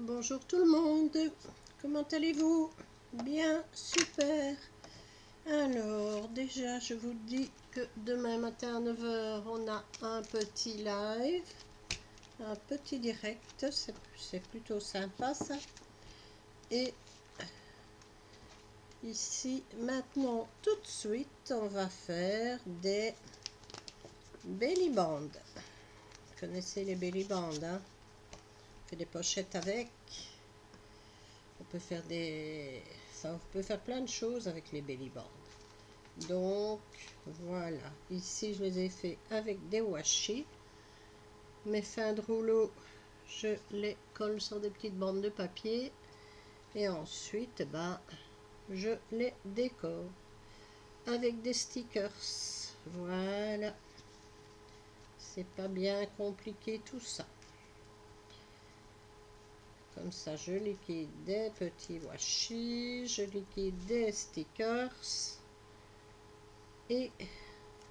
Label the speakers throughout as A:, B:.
A: Bonjour tout le monde, comment allez-vous? Bien, super. Alors, déjà, je vous dis que demain matin à 9 h, on a un petit live, un petit direct, c'est plutôt sympa ça. Et ici, maintenant, tout de suite, on va faire des belly bands. Vous connaissez les belly bands, hein? On fait des pochettes avec. On peut faire on peut faire plein de choses avec les belly bands. Donc voilà, ici je les ai fait avec des washi. Mes fins de rouleau, je les colle sur des petites bandes de papier et ensuite je les décore avec des stickers. Voilà, c'est pas bien compliqué tout ça. Comme ça, je liquide des petits washi, je liquide des stickers et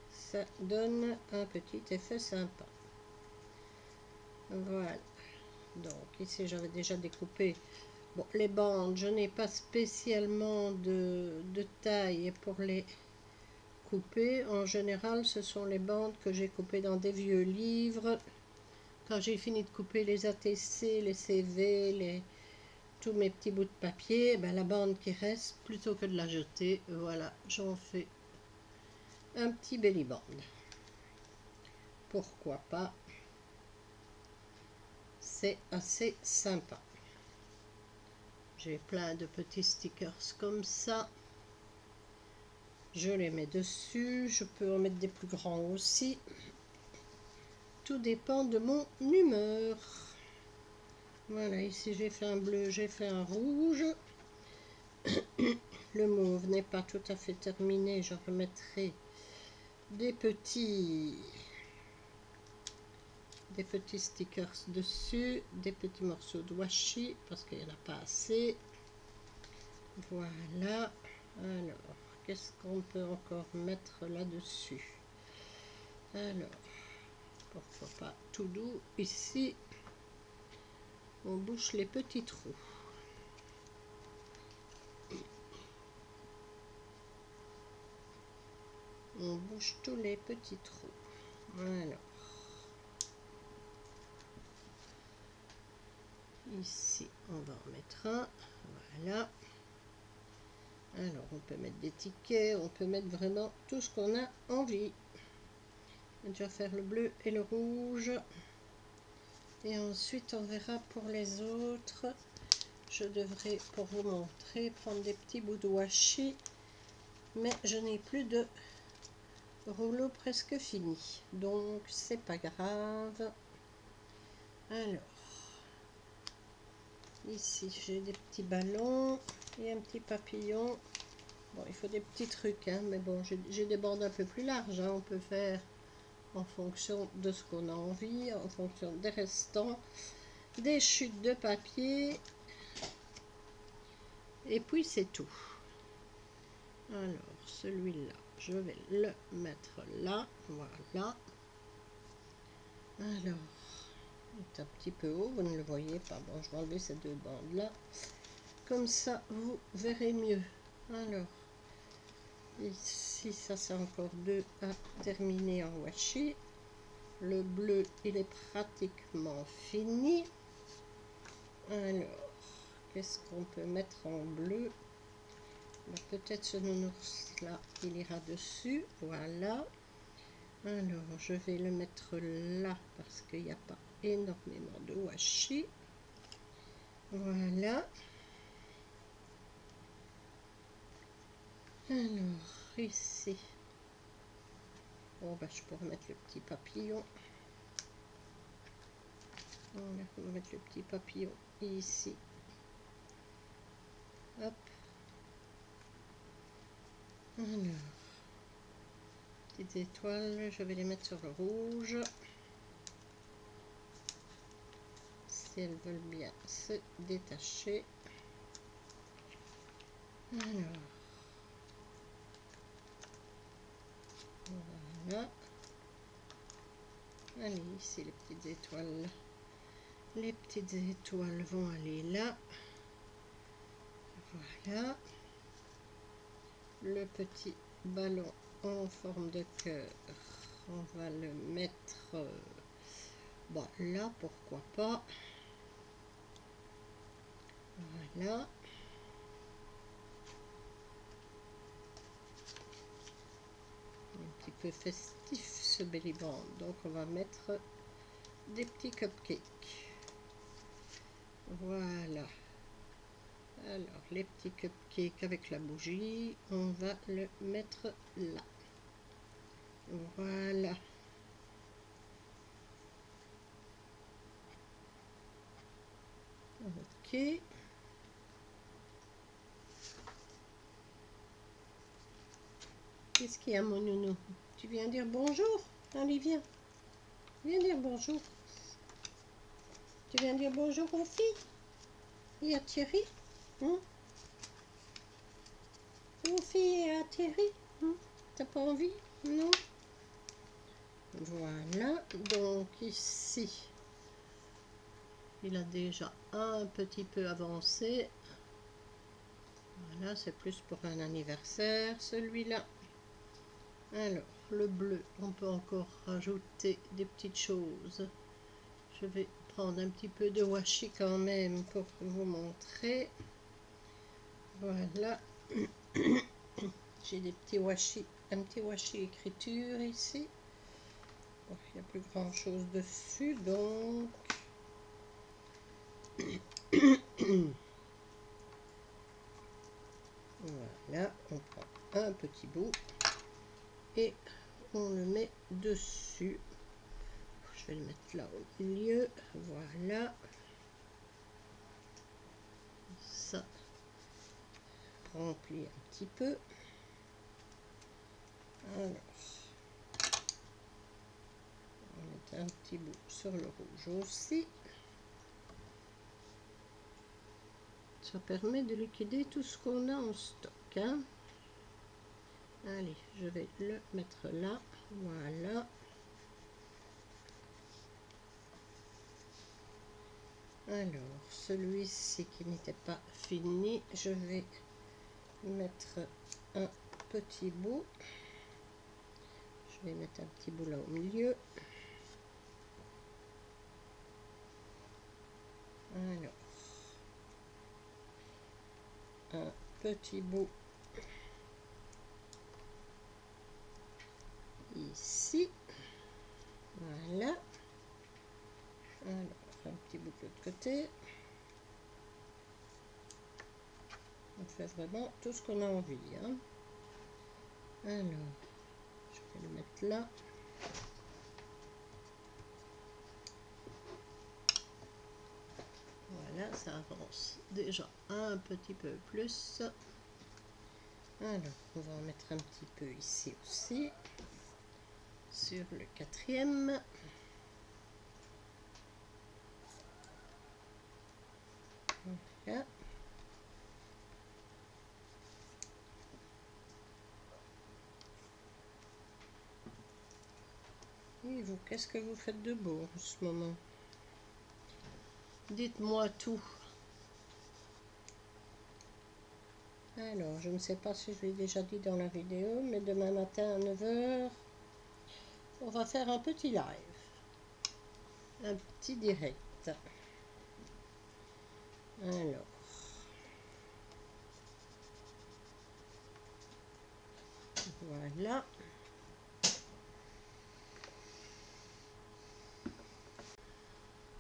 A: ça donne un petit effet sympa. Voilà, donc ici j'avais déjà découpé. Bon, les bandes, je n'ai pas spécialement de taille pour les couper. En général, ce sont les bandes que j'ai coupées dans des vieux livres. Quand j'ai fini de couper les ATC, les CV, tous mes petits bouts de papier, la bande qui reste, plutôt que de la jeter, voilà, j'en fais un petit belly band. Pourquoi pas? C'est assez sympa. J'ai plein de petits stickers comme ça. Je les mets dessus. Je peux en mettre des plus grands aussi. Tout dépend de mon humeur. Voilà, ici j'ai fait un bleu, j'ai fait un rouge. Le mauve n'est pas tout à fait terminé. Je remettrai des petits stickers dessus, des petits morceaux de washi parce qu'il n'y en a pas assez. Voilà. Alors, qu'est-ce qu'on peut encore mettre là-dessus? Alors, pourquoi pas tout doux ici. On bouche les petits trous. On bouche tous les petits trous. Alors, ici, on va en mettre un. Voilà. Alors, on peut mettre des tickets, on peut mettre vraiment tout ce qu'on a envie. On va déjà faire le bleu et le rouge. Et ensuite, on verra pour les autres. Je devrais, pour vous montrer, prendre des petits bouts de washi. Mais je n'ai plus de rouleau presque fini. Donc, c'est pas grave. Alors, ici, j'ai des petits ballons et un petit papillon. Bon, il faut des petits trucs, hein, mais bon, j'ai des bandes un peu plus larges. Hein, on peut faire en fonction de ce qu'on a envie, en fonction des restants, des chutes de papier. Et puis, c'est tout. Alors, celui-là, je vais le mettre là. Voilà. Alors, il est un petit peu haut, vous ne le voyez pas. Bon, je vais enlever ces deux bandes-là. Comme ça, vous verrez mieux. Alors, ici, ça c'est encore deux à terminer en washi. Le bleu, il est pratiquement fini. Alors, qu'est-ce qu'on peut mettre en bleu? Peut-être ce nounours-là, il ira dessus. Voilà. Alors, je vais le mettre là parce qu'il n'y a pas énormément de washi. Voilà. Alors, ici, je peux remettre le petit papillon. Voilà, on va mettre le petit papillon ici. Hop. Alors, petites étoiles, je vais les mettre sur le rouge. Si elles veulent bien se détacher. Alors, voilà. Allez, ici les petites étoiles. Les petites étoiles vont aller là. Voilà. Le petit ballon en forme de cœur, on va le mettre bon, là, pourquoi pas. Voilà. Un petit peu festif ce belly band, donc on va mettre des petits cupcakes. Voilà. Alors les petits cupcakes avec la bougie, on va le mettre là. Voilà. Ok. Qu'est-ce qu'il y a, mon nounou? Tu viens dire bonjour? Allez, viens. Viens dire bonjour. Tu viens dire bonjour aux filles? Et à Thierry? Aux filles et à Thierry? T'as pas envie? Non? Voilà. Donc ici, il a déjà un petit peu avancé. Voilà, c'est plus pour un anniversaire, celui-là. Alors, le bleu, on peut encore rajouter des petites choses. Je vais prendre un petit peu de washi quand même pour vous montrer. Voilà. J'ai des petits washi, un petit washi écriture ici. Bon, il n'y a plus grand chose dessus, donc... Voilà, on prend un petit bout et on le met dessus. Je vais le mettre là au milieu. Voilà. Ça remplit un petit peu. Alors, on va mettre un petit bout sur le rouge aussi. Ça permet de liquider tout ce qu'on a en stock. Hein. Allez, je vais le mettre là. Voilà. Alors, celui-ci qui n'était pas fini, je vais mettre un petit bout. Je vais mettre un petit bout là au milieu. Alors, un petit bout ici. Voilà. Alors, un petit bout de l'autre côté. On fait vraiment tout ce qu'on a envie. Hein. Alors, je vais le mettre là. Voilà, ça avance déjà un petit peu plus. Alors, on va en mettre un petit peu ici aussi. Sur le quatrième. Voilà. Et vous, qu'est-ce que vous faites de beau en ce moment? Dites-moi tout. Alors, je ne sais pas si je l'ai déjà dit dans la vidéo, mais demain matin à 9 h, on va faire un petit live. Un petit direct. Alors. Voilà.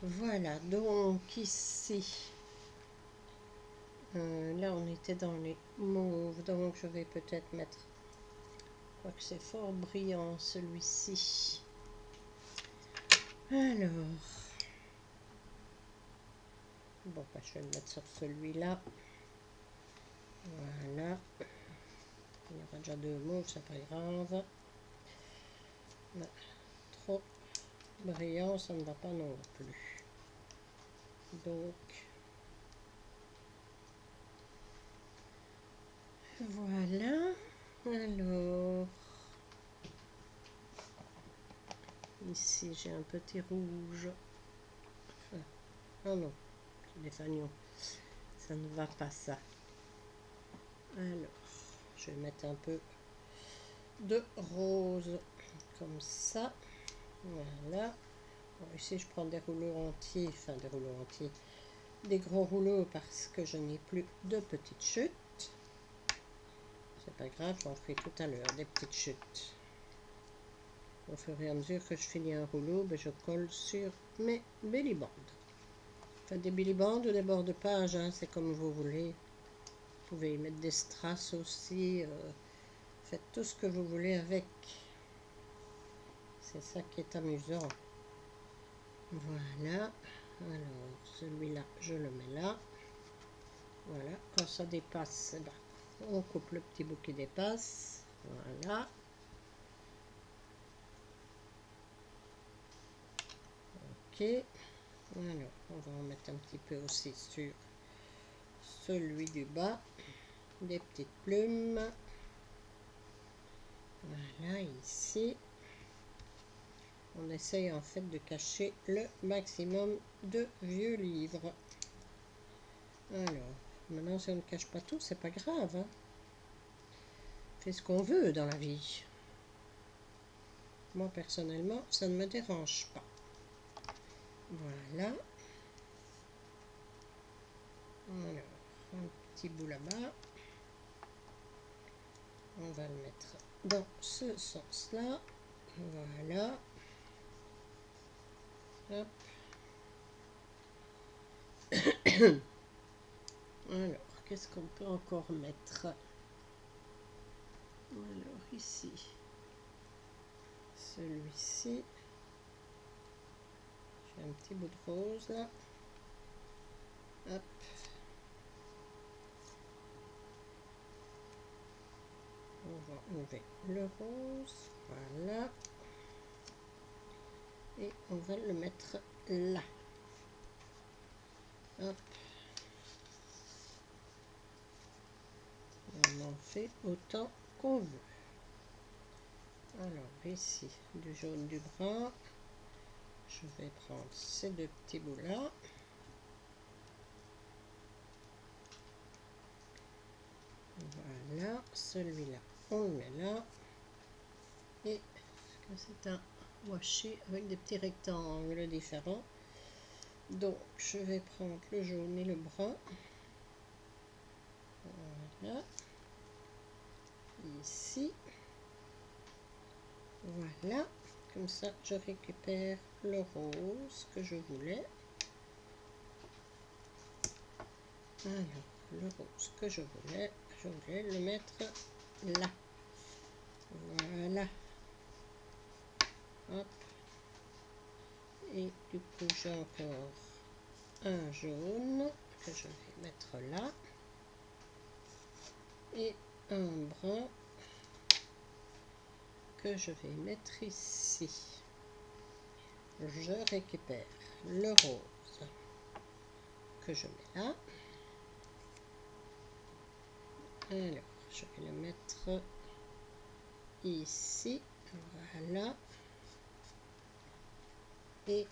A: Voilà, donc ici, là on était dans les mauves, donc je vais peut-être mettre, je crois que c'est fort brillant celui-ci. Alors, bon, bah, je vais le mettre sur celui-là. Voilà. Il y aura déjà deux mauves, c'est pas grave. Mais trop brillant, ça ne va pas non plus. Donc, voilà. Alors, ici j'ai un petit rouge. Enfin, Oh non, c'est des fagnons. Ça ne va pas ça. Alors, je vais mettre un peu de rose comme ça. Voilà. Bon, ici, je prends des rouleaux entiers, enfin des rouleaux entiers, des gros rouleaux parce que je n'ai plus de petites chutes. C'est pas grave, j'en ferai tout à l'heure des petites chutes. Au fur et à mesure que je finis un rouleau, ben, je colle sur mes belly bands. Enfin, des belly bands ou des bords de page, hein, c'est comme vous voulez. Vous pouvez y mettre des strass aussi. Faites tout ce que vous voulez avec. C'est ça qui est amusant. Voilà. Alors, celui-là, je le mets là. Voilà. Quand ça dépasse, ben, on coupe le petit bout qui dépasse. Voilà. Ok. Alors, on va en mettre un petit peu aussi sur celui du bas. Des petites plumes. Voilà, ici. On essaye en fait de cacher le maximum de vieux livres. Alors, maintenant si on ne cache pas tout, c'est pas grave. Hein. On fait ce qu'on veut dans la vie. Moi personnellement, ça ne me dérange pas. Voilà. Alors, un petit bout là-bas. On va le mettre dans ce sens-là. Voilà. Hop. Alors, qu'est-ce qu'on peut encore mettre? Alors, ici, celui-ci. J'ai un petit bout de rose là. Hop. On va enlever le rose. Voilà. Et on va le mettre là. Hop. On en fait autant qu'on veut. Alors ici, du jaune, du brun. Je vais prendre ces deux petits bouts là. Voilà, celui-là, on le met là. Et c'est un washi avec des petits rectangles différents. Donc, je vais prendre le jaune et le brun. Voilà. Ici. Voilà. Comme ça, je récupère le rose que je voulais. Alors, le rose que je voulais le mettre là. Voilà. Hop. Et du coup, j'ai encore un jaune que je vais mettre là. Et un brun que je vais mettre ici. Je récupère le rose que je mets là. Alors, je vais le mettre ici. Voilà. Et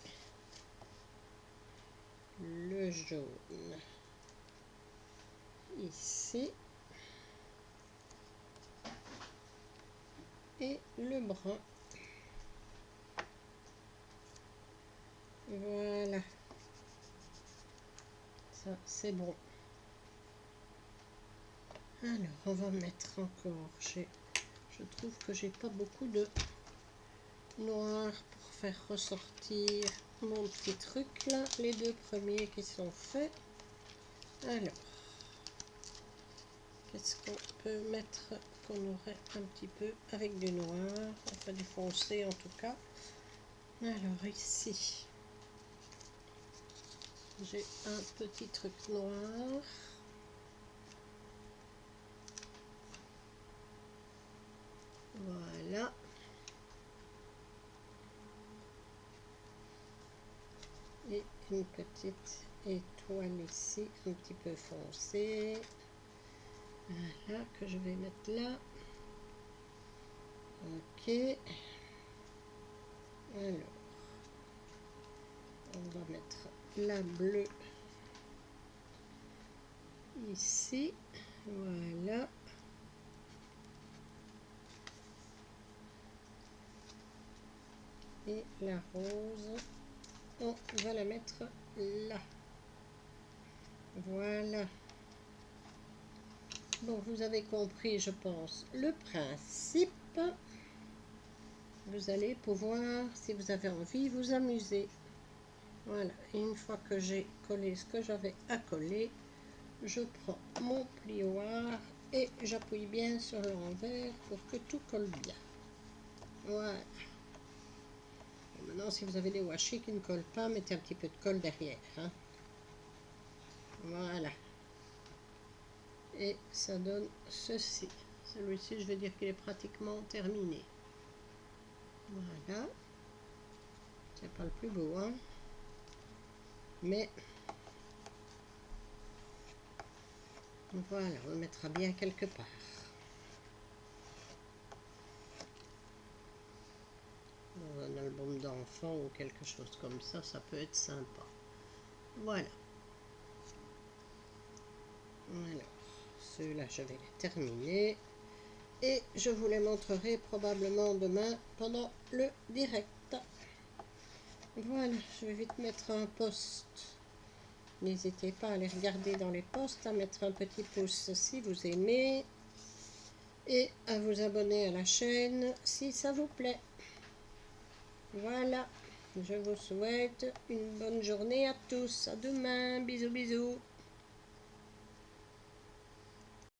A: le jaune ici. Et le brun. Voilà. Ça, c'est bon. Alors, on va mettre encore. Je trouve que j'ai pas beaucoup de noir pour faire ressortir mon petit truc là. Les deux premiers qui sont faits. Alors, qu'est-ce qu'on peut mettre qu'on aurait un petit peu avec du noir, enfin du foncé en tout cas. Alors ici, j'ai un petit truc noir. Voilà. Et une petite étoile ici, un petit peu foncée. Voilà, que je vais mettre là. Ok. Alors, on va mettre la bleue ici, voilà. Et la rose, on va la mettre là. Voilà. Bon, vous avez compris, je pense, le principe. Vous allez pouvoir, si vous avez envie, vous amuser. Voilà, et une fois que j'ai collé ce que j'avais à coller, je prends mon plioir et j'appuie bien sur l'envers pour que tout colle bien. Voilà. Et maintenant, si vous avez des washi qui ne collent pas, mettez un petit peu de colle derrière. Hein. Voilà. Et ça donne ceci. Celui-ci, je vais dire qu'il est pratiquement terminé. Voilà. C'est pas le plus beau, hein. Mais voilà, on le mettra bien quelque part. Dans un album d'enfant ou quelque chose comme ça peut être sympa. Voilà. Alors, ceux-là, je vais les terminer. Et je vous les montrerai probablement demain pendant le direct. Voilà, je vais vite mettre un post. N'hésitez pas à aller regarder dans les posts, à mettre un petit pouce si vous aimez. Et à vous abonner à la chaîne si ça vous plaît. Voilà, je vous souhaite une bonne journée à tous. À demain, bisous bisous.